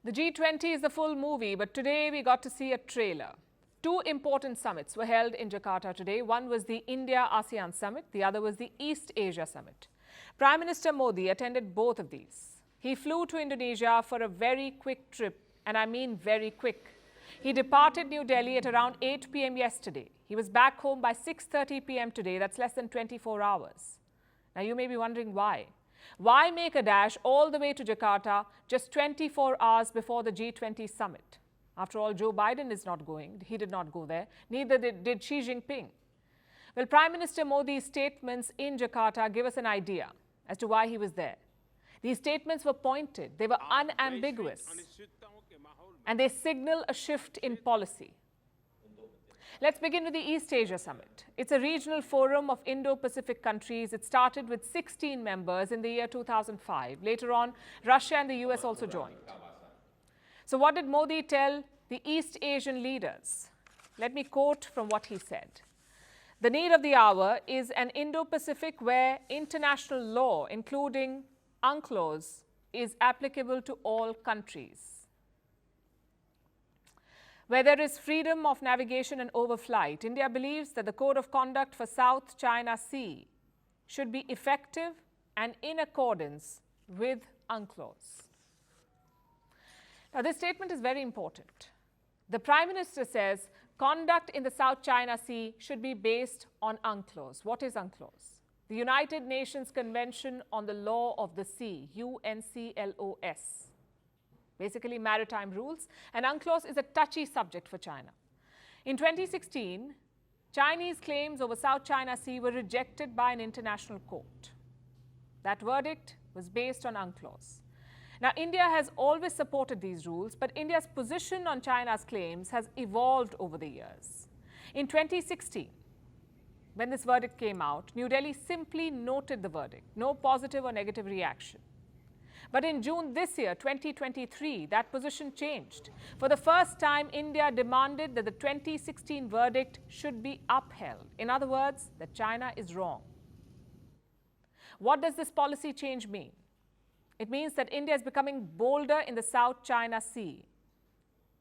The G20 is the full movie, but today we got to see a trailer. Two important summits were held in Jakarta today. One was the India-ASEAN Summit, the other was the East Asia Summit. Prime Minister Modi attended both of these. He flew to Indonesia for a very quick trip, and I mean very quick. He departed New Delhi at around 8 p.m. yesterday. He was back home by 6:30 p.m. today. That's less than 24 hours. Now you may be wondering why. Why make a dash all the way to Jakarta just 24 hours before the G20 summit? After all, Joe Biden is not going. He did not go there. Neither did Xi Jinping. Well, Prime Minister Modi's statements in Jakarta give us an idea as to why he was there. These statements were pointed. They were unambiguous. And they signal a shift in policy. Let's begin with the East Asia Summit. It's a regional forum of Indo-Pacific countries. It started with 16 members in the year 2005. Later on, Russia and the US also joined. So what did Modi tell the East Asian leaders? Let me quote from what he said. The need of the hour is an Indo-Pacific where international law, including UNCLOS, is applicable to all countries. Where there is freedom of navigation and overflight, India believes that the Code of Conduct for South China Sea should be effective and in accordance with UNCLOS. Now, this statement is very important. The Prime Minister says conduct in the South China Sea should be based on UNCLOS. What is UNCLOS? The United Nations Convention on the Law of the Sea, UNCLOS. Basically maritime rules, and UNCLOS is a touchy subject for China. In 2016, Chinese claims over South China Sea were rejected by an international court. That verdict was based on UNCLOS. Now, India has always supported these rules, but India's position on China's claims has evolved over the years. In 2016, when this verdict came out, New Delhi simply noted the verdict, no positive or negative reaction. But in June this year, 2023, that position changed. For the first time, India demanded that the 2016 verdict should be upheld. In other words, that China is wrong. What does this policy change mean? It means that India is becoming bolder in the South China Sea.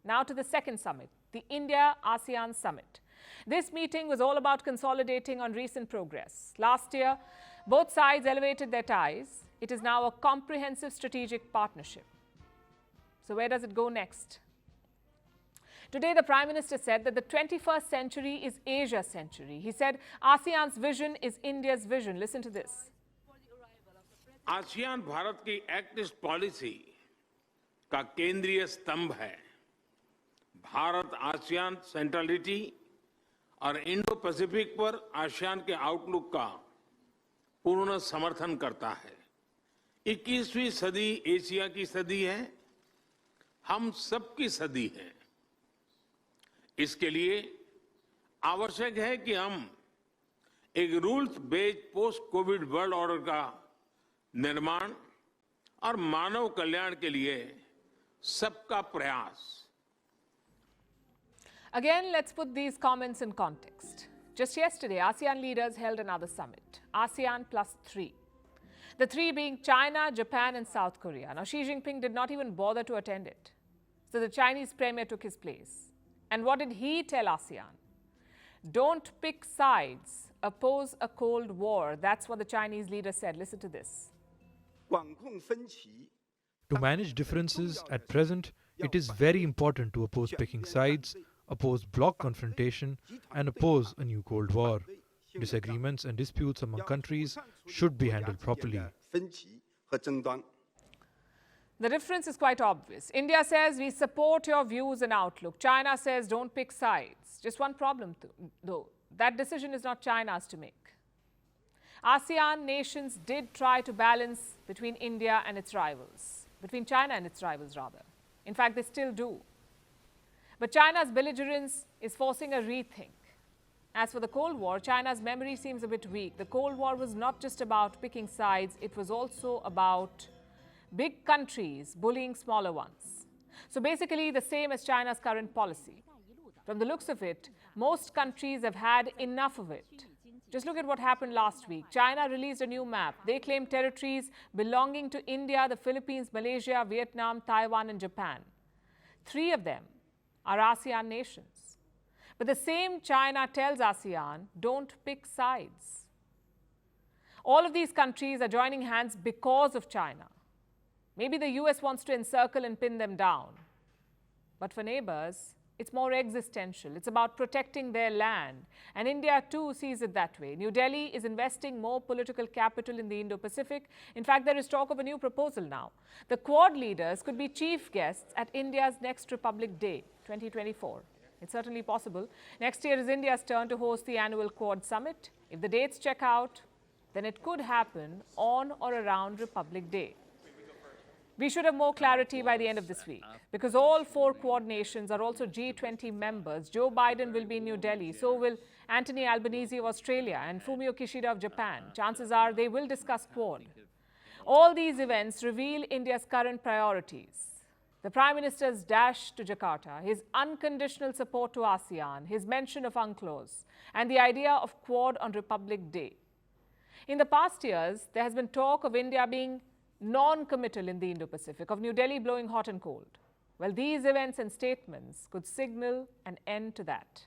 Now to the second summit, the India-ASEAN Summit. This meeting was all about consolidating on recent progress. Last year, both sides elevated their ties. It is now a comprehensive strategic partnership. So where does it go next? Today, the Prime Minister said that the 21st century is Asia's century. He said ASEAN's vision is India's vision. Listen to this. ASEAN Bharat की act east policy का केंद्रीय स्तंभ है। Bharat ASEAN centrality और Indo Pacific पर ASEAN के outlook का पूर्ण समर्थन करता है। 21वीं सदी एशिया की सदी है, हम सबकी सदी है। इसके लिए आवश्यक है कि हम एक rules based post Covid world order का निर्माण और मानव कल्याण के लिए सबका प्रयास। Again, let's put these comments in context. Just yesterday, ASEAN leaders held another summit, ASEAN +3. The three being China, Japan and South Korea. Now, Xi Jinping did not even bother to attend it. So the Chinese premier took his place. And what did he tell ASEAN? Don't pick sides, oppose a Cold War. That's what the Chinese leader said. Listen to this. To manage differences at present, it is very important to oppose picking sides, oppose bloc confrontation, and oppose a new Cold War. Disagreements and disputes among countries should be handled properly. The difference is quite obvious. India says we support your views and outlook. China says don't pick sides. Just one problem though. That decision is not China's to make. ASEAN nations did try to balance between India and its rivals, between China and its rivals rather. In fact, they still do. But China's belligerence is forcing a rethink. As for the Cold War, China's memory seems a bit weak. The Cold War was not just about picking sides, it was also about big countries bullying smaller ones. So basically the same as China's current policy. From the looks of it, most countries have had enough of it. Just look at what happened last week. China released a new map. They claim territories belonging to India, the Philippines, Malaysia, Vietnam, Taiwan, and Japan. 3 of them are ASEAN nations. But the same China tells ASEAN, don't pick sides. All of these countries are joining hands because of China. Maybe the US wants to encircle and pin them down. But for neighbors, it's more existential. It's about protecting their land. And India too sees it that way. New Delhi is investing more political capital in the Indo-Pacific. In fact, there is talk of a new proposal now. The Quad leaders could be chief guests at India's next Republic Day, 2024. It's certainly possible. Next year is India's turn to host the annual Quad Summit. If the dates check out, then it could happen on or around Republic Day. We should have more clarity by the end of this week. Because all 4 Quad nations are also G20 members. Joe Biden will be in New Delhi. So will Anthony Albanese of Australia and Fumio Kishida of Japan. Chances are they will discuss Quad. All these events reveal India's current priorities. The Prime Minister's dash to Jakarta, his unconditional support to ASEAN, his mention of UNCLOS, and the idea of Quad on Republic Day. In the past years, there has been talk of India being non-committal in the Indo-Pacific, of New Delhi blowing hot and cold. Well, these events and statements could signal an end to that.